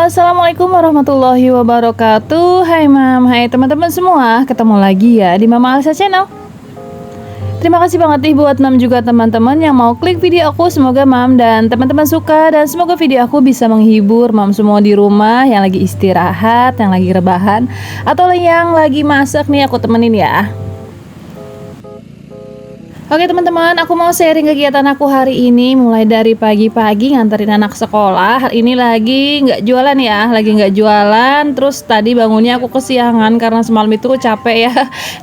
Halo, assalamualaikum warahmatullahi wabarakatuh. Hai Mam, hai teman-teman semua. Ketemu lagi ya di Mama Alisa Channel. Terima kasih banget nih buat Mam juga teman-teman yang mau klik video aku. Semoga Mam dan teman-teman suka dan semoga video aku bisa menghibur Mam semua di rumah yang lagi istirahat, yang lagi rebahan, atau yang lagi masak nih aku temenin ya. Oke teman-teman, aku mau sharing kegiatan aku hari ini. Mulai dari pagi-pagi nganterin anak sekolah. Hari ini lagi nggak jualan ya, lagi nggak jualan. Terus tadi bangunnya aku kesiangan karena semalam itu capek ya.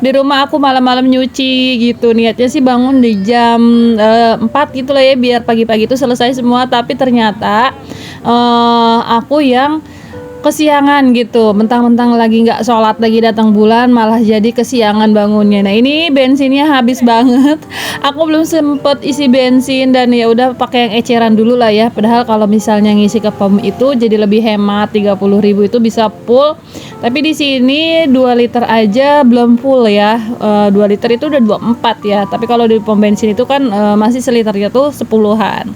Di rumah aku malam-malam nyuci gitu. Niatnya sih bangun di jam 4 gitu lah ya, biar pagi-pagi itu selesai semua. Tapi ternyata aku yang kesiangan gitu, mentang-mentang lagi nggak sholat, lagi datang bulan, malah jadi kesiangan bangunnya. Nah ini bensinnya habis banget, aku belum sempet isi bensin dan ya udah pakai yang eceran dulu lah ya. Padahal kalau misalnya ngisi ke pom itu jadi lebih hemat, 30.000 itu bisa full. Tapi di sini 2 liter aja belum full ya, 2 liter itu udah 24 ya. Tapi kalau di pom bensin itu kan masih seliternya tuh 10-an.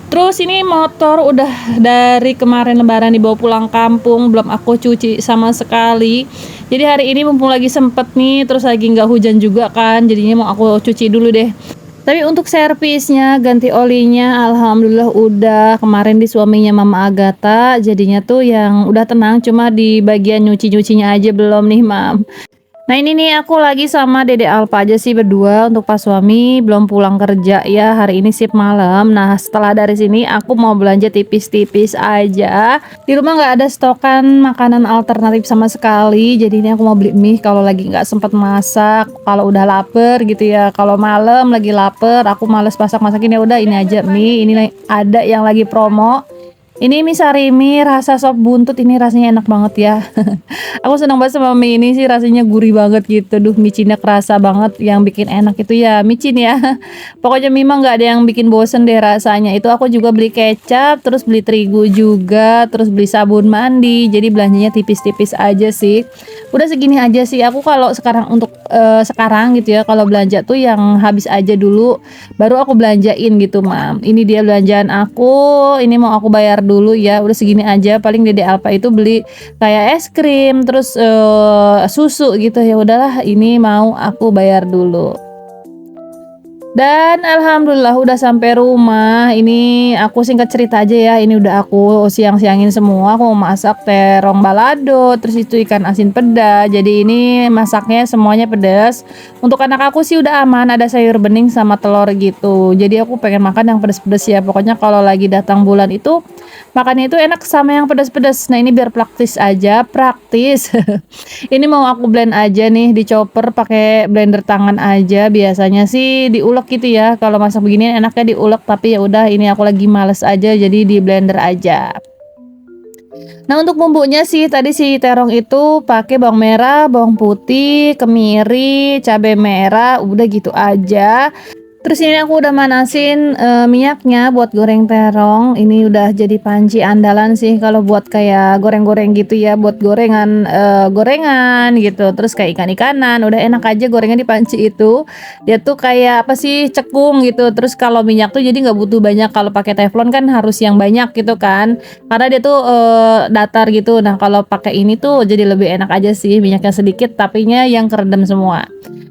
Terus ini motor udah dari kemarin lebaran dibawa pulang kampung, belum aku cuci sama sekali. Jadi hari ini mumpung lagi sempet nih, terus lagi nggak hujan juga kan, jadinya mau aku cuci dulu deh. Tapi untuk servisnya, ganti olinya, alhamdulillah udah. Kemarin di suaminya Mama Agatha, jadinya tuh yang udah tenang, cuma di bagian nyuci-nyucinya aja belum nih Mam. Nah ini nih aku lagi sama Dede Alpa aja sih berdua. Untuk pas suami belum pulang kerja ya, hari ini shift malam. Nah setelah dari sini aku mau belanja tipis-tipis aja. Di rumah nggak ada stokan makanan alternatif sama sekali. Jadi ini aku mau beli mie kalau lagi nggak sempet masak. Kalau udah lapar gitu ya. Kalau malam lagi lapar, aku males masak-masakin, ya udah ini aja mie. Ini ada yang lagi promo. Ini mie sarimi rasa sop buntut, ini rasanya enak banget ya. Aku senang banget sama mie ini sih, rasanya gurih banget gitu. Duh, micinnya kerasa banget, yang bikin enak itu ya micin ya. Pokoknya mie mah nggak ada yang bikin bosen deh rasanya. Itu aku juga beli kecap, terus beli terigu juga, terus beli sabun mandi. Jadi belanjanya tipis-tipis aja sih. Udah segini aja sih. Aku kalau sekarang untuk sekarang gitu ya, kalau belanja tuh yang habis aja dulu, baru aku belanjain gitu, Mam. Ini dia belanjaan aku, ini mau aku bayar dulu ya. Udah segini aja. Paling Dede Alpa itu beli kayak es krim, terus susu gitu ya. Udahlah, ini mau aku bayar dulu. Dan alhamdulillah udah sampai rumah. Ini aku singkat cerita aja ya. Ini udah aku siang-siangin semua. Aku mau masak terong balado, terus itu ikan asin peda. Jadi ini masaknya semuanya pedas. Untuk anak aku sih udah aman, ada sayur bening sama telur gitu. Jadi aku pengen makan yang pedas-pedas ya. Pokoknya kalau lagi datang bulan itu makannya itu enak sama yang pedas-pedas. Nah ini biar praktis aja, praktis. Ini mau aku blend aja nih di chopper pakai blender tangan aja. Biasanya sih diulek gitu ya. Kalau masak begini enaknya diulek, tapi ya udah ini aku lagi males aja jadi di blender aja. Nah untuk bumbunya sih tadi si terong itu pakai bawang merah, bawang putih, kemiri, cabai merah, udah gitu aja. Terus ini aku udah manasin minyaknya buat goreng terong. Ini udah jadi panci andalan sih kalau buat kayak goreng-goreng gitu ya, buat gorengan gorengan gitu. Terus kayak ikan-ikanan, udah enak aja gorengnya di panci itu. Dia tuh kayak apa sih, cekung gitu. Terus kalau minyak tuh jadi nggak butuh banyak. Kalau pakai teflon kan harus yang banyak gitu kan. Karena dia tuh datar gitu. Nah kalau pakai ini tuh jadi lebih enak aja sih, minyaknya sedikit tapinya yang kerendam semua.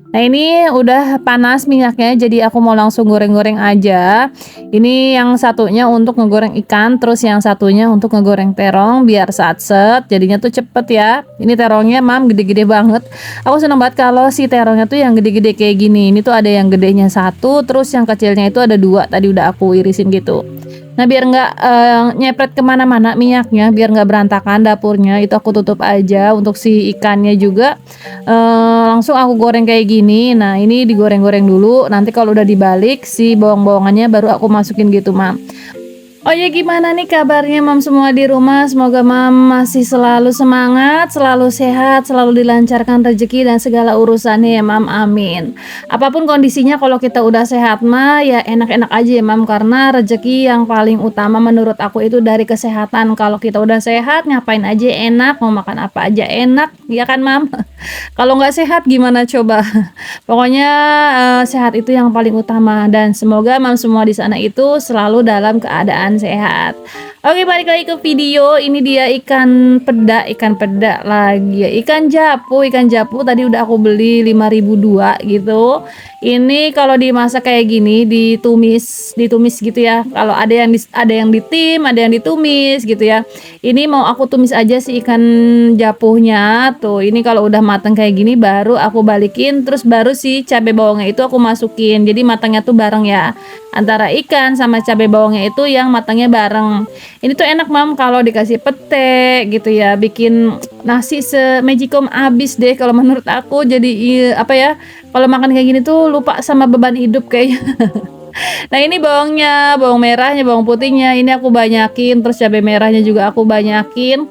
Nah ini udah panas minyaknya, jadi aku mau langsung goreng-goreng aja. Ini yang satunya untuk ngegoreng ikan, terus yang satunya untuk ngegoreng terong biar satset, jadinya tuh cepet ya. Ini terongnya Mam gede-gede banget. Aku seneng banget kalau si terongnya tuh yang gede-gede kayak gini. Ini tuh ada yang gedenya satu, terus yang kecilnya itu ada dua. Tadi udah aku irisin gitu. Nah biar nggak nyepret kemana-mana minyaknya, biar nggak berantakan dapurnya, itu aku tutup aja. Untuk si ikannya juga langsung aku goreng kayak gini. Nah ini digoreng-goreng dulu, nanti kalau udah dibalik si bawang-bawangannya baru aku masukin gitu Mam. Oh ya, gimana nih kabarnya Mam semua di rumah? Semoga Mam masih selalu semangat, selalu sehat, selalu dilancarkan rezeki dan segala urusannya ya Mam, amin. Apapun kondisinya kalau kita udah sehat mah ya enak-enak aja ya Mam, karena rezeki yang paling utama menurut aku itu dari kesehatan. Kalau kita udah sehat ngapain aja enak, mau makan apa aja enak, ya kan Mam? Kalau nggak sehat gimana coba? Pokoknya sehat itu yang paling utama, dan semoga Mam semua di sana itu selalu dalam keadaan sehat. Oke, balik lagi ke video. Ini dia ikan peda lagi ya. Ikan japu tadi udah aku beli 5.002 gitu. Ini kalau dimasak kayak gini, ditumis gitu ya. Kalau ada yang ditim, ada yang ditumis gitu ya. Ini mau aku tumis aja sih ikan japunya. Tuh, ini kalau udah matang kayak gini baru aku balikin, terus baru si cabai bawangnya itu aku masukin. Jadi matangnya tuh bareng ya. Antara ikan sama cabai bawangnya itu yang matangnya bareng. Ini tuh enak mam kalau dikasih pete gitu ya, bikin nasi semagicom abis deh kalau menurut aku. Jadi apa ya, kalau makan kayak gini tuh lupa sama beban hidup kayaknya. Nah ini bawangnya, bawang merahnya, bawang putihnya ini aku banyakin, terus cabai merahnya juga aku banyakin.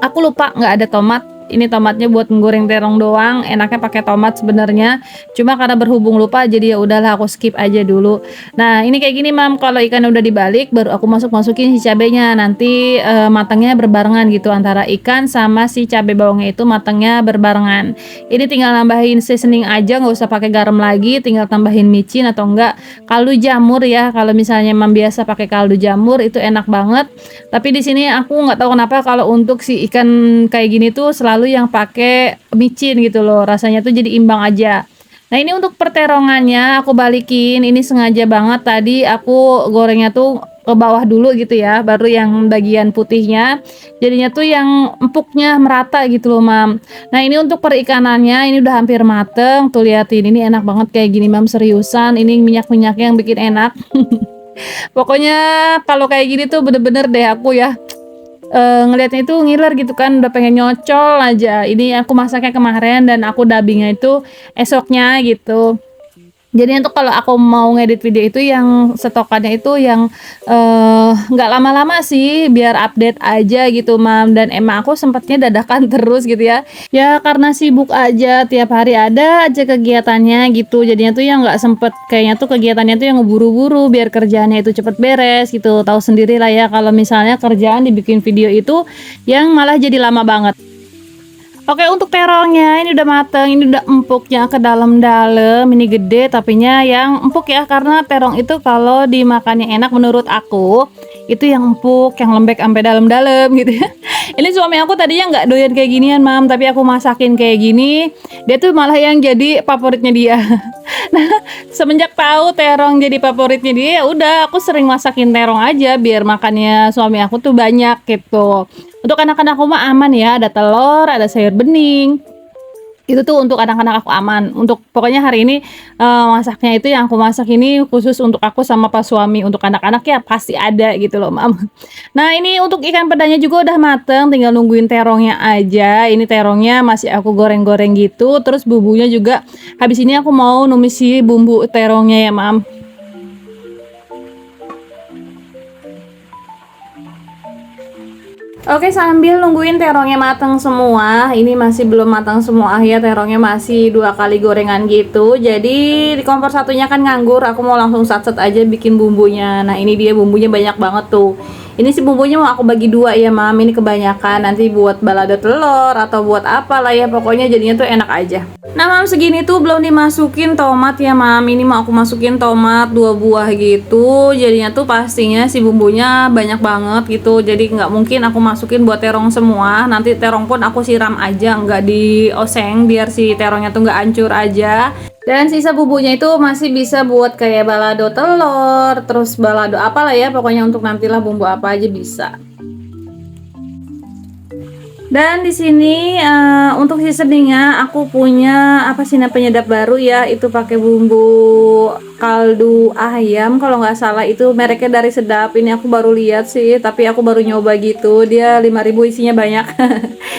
Aku lupa nggak ada tomat. Ini tomatnya buat menggoreng terong doang. Enaknya pakai tomat sebenarnya. Cuma karena berhubung lupa jadi ya udahlah aku skip aja dulu. Nah, ini kayak gini, Mam. Kalau ikan udah dibalik baru aku masukin si cabenya. Nanti matangnya berbarengan gitu antara ikan sama si cabai bawangnya itu matangnya berbarengan. Ini tinggal nambahin seasoning aja, nggak usah pakai garam lagi, tinggal tambahin micin atau enggak kaldu jamur ya. Kalau misalnya Mam biasa pakai kaldu jamur itu enak banget. Tapi di sini aku nggak tahu kenapa kalau untuk si ikan kayak gini tuh selalu yang pakai micin gitu loh. Rasanya tuh jadi imbang aja. Nah, ini untuk perterongannya aku balikin. Ini sengaja banget tadi aku gorengnya tuh ke bawah dulu gitu ya, baru yang bagian putihnya. Jadinya tuh yang empuknya merata gitu loh, Mam. Nah, ini untuk perikanannya ini udah hampir mateng. Tuh liatin, ini enak banget kayak gini, Mam, seriusan. Ini minyak-minyaknya yang bikin enak. Pokoknya kalau kayak gini tuh bener-bener deh aku ya ngelihatnya itu ngiler gitu kan, udah pengen nyocol aja. Ini aku masaknya kemarin dan aku dubbingnya itu esoknya gitu. Jadi untuk kalau aku mau ngedit video itu yang stokannya itu yang nggak lama-lama sih, biar update aja gitu, Mam. Dan emang aku sempatnya dadakan terus gitu ya. Ya karena sibuk aja, tiap hari ada aja kegiatannya gitu. Jadinya tuh yang nggak sempet, kayaknya tuh kegiatannya tuh yang ngeburu-buru biar kerjaannya itu cepet beres gitu. Tahu sendiri lah ya kalau misalnya kerjaan dibikin video itu yang malah jadi lama banget. Oke, untuk terongnya ini udah mateng, ini udah empuknya ke dalam-dalam, ini gede tapinya yang empuk ya, karena terong itu kalau dimakannya enak menurut aku itu yang empuk, yang lembek sampai dalam-dalam gitu ya. Ini suami aku tadinya nggak doyan kayak ginian, Mam, tapi aku masakin kayak gini, dia tuh malah yang jadi favoritnya dia. Nah, semenjak tahu terong jadi favoritnya dia, ya udah aku sering masakin terong aja biar makannya suami aku tuh banyak gitu. Untuk anak-anak aku mah aman ya, ada telur, ada sayur bening. Itu tuh untuk anak-anak aku aman. Untuk pokoknya hari ini masaknya itu yang aku masak ini khusus untuk aku sama pas suami. Untuk anak-anak ya pasti ada gitu loh, Mam. Nah, ini untuk ikan pedanya juga udah mateng, tinggal nungguin terongnya aja. Ini terongnya masih aku goreng-goreng gitu. Terus bumbunya juga habis ini aku mau numis si bumbu terongnya ya, Mam. Oke, sambil nungguin terongnya matang semua, ini masih belum matang semua ya, terongnya masih 2 kali gorengan gitu. Jadi di kompor satunya kan nganggur, aku mau langsung satset aja bikin bumbunya. Nah, ini dia bumbunya banyak banget tuh. Ini sih bumbunya mau aku bagi 2 ya, Mam. Ini kebanyakan, nanti buat balado telur atau buat apa lah ya, pokoknya jadinya tuh enak aja. Nah, Mam, segini tuh belum dimasukin tomat ya, Mam. Ini mau aku masukin tomat 2 buah gitu. Jadinya tuh pastinya si bumbunya banyak banget gitu. Jadi nggak mungkin aku masukin buat terong semua. Nanti terong pun aku siram aja, nggak dioseng biar si terongnya tuh nggak hancur aja. Dan sisa bumbunya itu masih bisa buat kayak balado telur, terus balado apalah ya, pokoknya untuk nantilah bumbu apa aja bisa. Dan di sini untuk seasoningnya aku punya apa sih, penyedap baru ya, itu pakai bumbu kaldu ayam kalau nggak salah, itu mereknya Dari Sedap. Ini aku baru lihat sih, tapi aku baru nyoba gitu, dia 5.000 isinya banyak.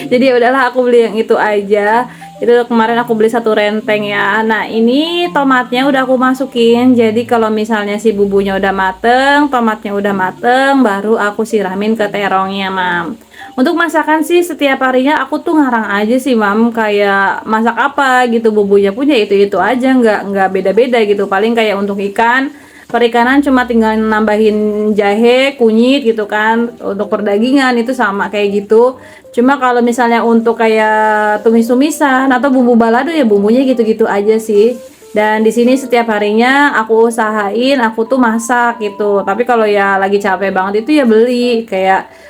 Jadi ya udahlah aku beli yang itu aja. Itu kemarin aku beli 1 renteng ya. Nah, ini tomatnya udah aku masukin. Jadi kalau misalnya si bumbunya udah mateng, tomatnya udah mateng, baru aku siramin ke terongnya, Mam. Untuk masakan sih setiap harinya aku tuh ngarang aja sih, Mam, kayak masak apa gitu, bumbunya punya itu aja, nggak beda-beda gitu. Paling kayak untuk ikan, perikanan cuma tinggal nambahin jahe, kunyit gitu kan. Untuk perdagingan itu sama kayak gitu. Cuma kalau misalnya untuk kayak tumis-tumisan atau bumbu balado ya bumbunya gitu-gitu aja sih. Dan di sini setiap harinya aku usahain aku tuh masak gitu. Tapi kalau ya lagi capek banget itu ya beli kayak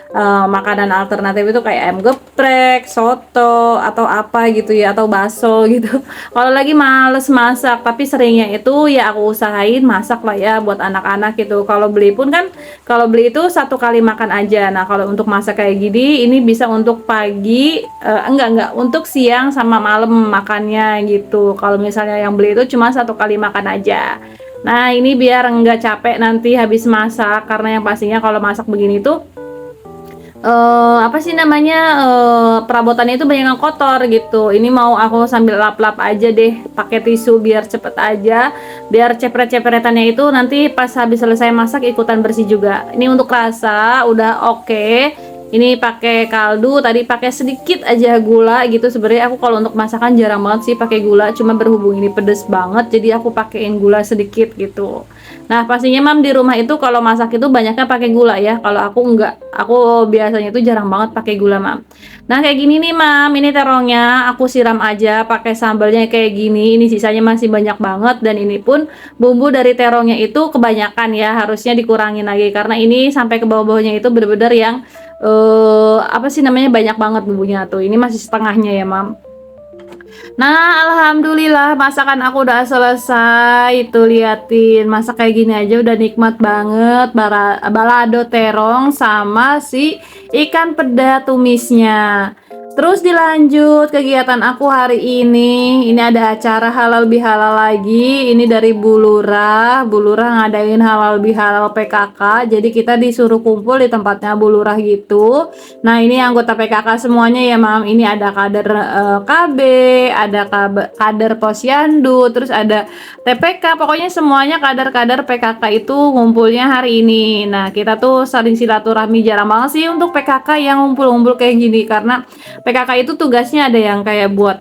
makanan alternatif itu kayak ayam geprek, soto atau apa gitu ya, atau bakso gitu. Kalau lagi males masak, tapi seringnya itu ya aku usahain masak lah ya buat anak-anak gitu. Kalau beli pun kan, kalau beli itu satu kali makan aja. Nah kalau untuk masak kayak gini, ini bisa untuk pagi, enggak, untuk siang sama malam makannya gitu. Kalau misalnya yang beli itu cuma satu kali makan aja. Nah ini biar enggak capek nanti habis masak, karena yang pastinya kalau masak begini tuh apa sih namanya, perabotannya itu banyak yang kotor gitu. Ini mau aku sambil lap-lap aja deh pakai tisu biar cepet aja, biar cepret-cepretannya itu nanti pas habis selesai masak ikutan bersih juga. Ini untuk rasa udah oke. Ini pakai kaldu, tadi pakai sedikit aja gula gitu. Sebenarnya aku kalau untuk masakan jarang banget sih pakai gula, cuma berhubung ini pedes banget jadi aku pakein gula sedikit gitu. Nah, pastinya mam di rumah itu kalau masak itu banyaknya pakai gula ya. Kalau aku enggak, aku biasanya itu jarang banget pakai gula mam. Nah, kayak gini nih mam, ini terongnya aku siram aja pakai sambalnya kayak gini. Ini sisanya masih banyak banget, dan ini pun bumbu dari terongnya itu kebanyakan ya, harusnya dikurangin lagi karena ini sampai ke bawah-bawahnya itu bener-bener yang apa sih namanya, banyak banget bumbunya tuh. Ini masih setengahnya ya mam. Nah, alhamdulillah masakan aku udah selesai. Tuh liatin, masak kayak gini aja udah nikmat banget. Balado terong sama si ikan peda tumisnya. Terus dilanjut kegiatan aku hari ini. Ini ada acara halal bihalal lagi. Ini dari Bulurah. Bulurah ngadain halal bihalal PKK. Jadi kita disuruh kumpul di tempatnya Bulurah gitu. Nah, ini anggota PKK semuanya ya, Mam. Ini ada kader KB, ada kader Posyandu, terus ada TPK. Pokoknya semuanya kader-kader PKK itu ngumpulnya hari ini. Nah, kita tuh saling silaturahmi. Jarang banget sih untuk PKK yang ngumpul-ngumpul kayak gini, karena PKK itu tugasnya ada yang kayak buat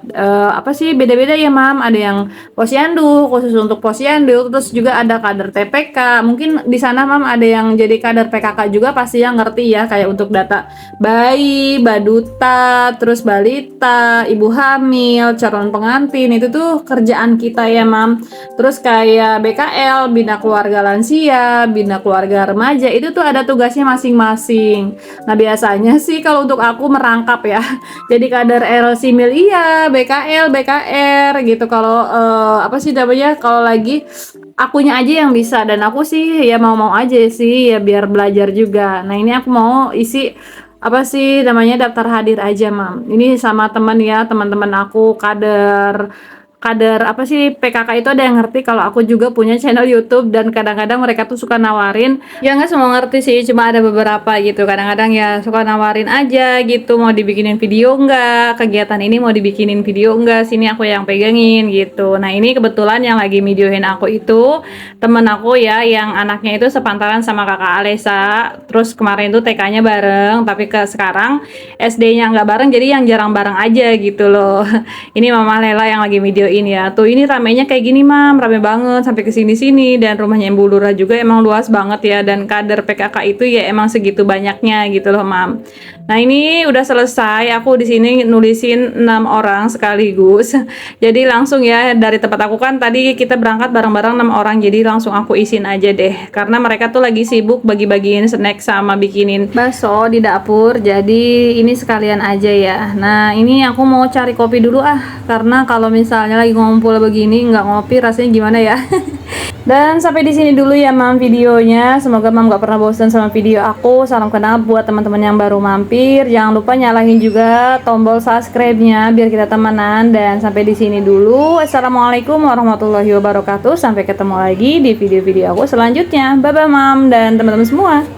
apa sih, beda-beda ya mam. Ada yang posyandu, khusus untuk posyandu, terus juga ada kader TPK. Mungkin di sana mam ada yang jadi kader PKK juga, pasti yang ngerti ya, kayak untuk data bayi, baduta, terus balita, ibu hamil, calon pengantin, itu tuh kerjaan kita ya mam. Terus kayak BKL, bina keluarga lansia, bina keluarga remaja, itu tuh ada tugasnya masing-masing. Nah biasanya sih kalau untuk aku merangkap ya, jadi kader LC Milia, BKL, BKR gitu. Kalau apa sih namanya, kalau lagi akunya aja yang bisa, dan aku sih ya mau-mau aja sih ya biar belajar juga. Nah ini aku mau isi apa sih namanya, daftar hadir aja mam. Ini sama teman ya, teman-teman aku kader kader apa sih PKK itu ada yang ngerti kalau aku juga punya channel YouTube, dan kadang-kadang mereka tuh suka nawarin, ya nggak semua ngerti sih, cuma ada beberapa gitu. Kadang-kadang ya suka nawarin aja gitu, mau dibikinin video nggak, kegiatan ini mau dibikinin video nggak, sini aku yang pegangin gitu. Nah ini kebetulan yang lagi videoin aku itu temen aku ya, yang anaknya itu sepantaran sama kakak Alesa. Terus kemarin tuh TK-nya bareng, tapi ke sekarang SD-nya nggak bareng, jadi yang jarang bareng aja gitu loh. Ini Mama Lela yang lagi videoin ya. Tuh ini ramenya kayak gini mam, rame banget sampai ke sini-sini, dan rumahnya Ibu Lurah juga emang luas banget ya, dan kader PKK itu ya emang segitu banyaknya gitu loh mam. Nah ini udah selesai, aku di sini nulisin 6 orang sekaligus. Jadi langsung ya, dari tempat aku kan tadi kita berangkat bareng-bareng 6 orang, jadi langsung aku isin aja deh, karena mereka tuh lagi sibuk bagi-bagiin snack sama bikinin bakso di dapur. Jadi ini sekalian aja ya. Nah ini aku mau cari kopi dulu karena kalau misalnya lagi ngumpul begini nggak ngopi rasanya gimana ya. Dan sampai di sini dulu ya mam videonya. Semoga mam gak pernah bosan sama video aku. Salam kenal buat teman-teman yang baru mampir. Jangan lupa nyalain juga tombol subscribe-nya biar kita temenan. Dan sampai di sini dulu. Assalamualaikum warahmatullahi wabarakatuh. Sampai ketemu lagi di video-video aku selanjutnya. Bye bye mam dan teman-teman semua.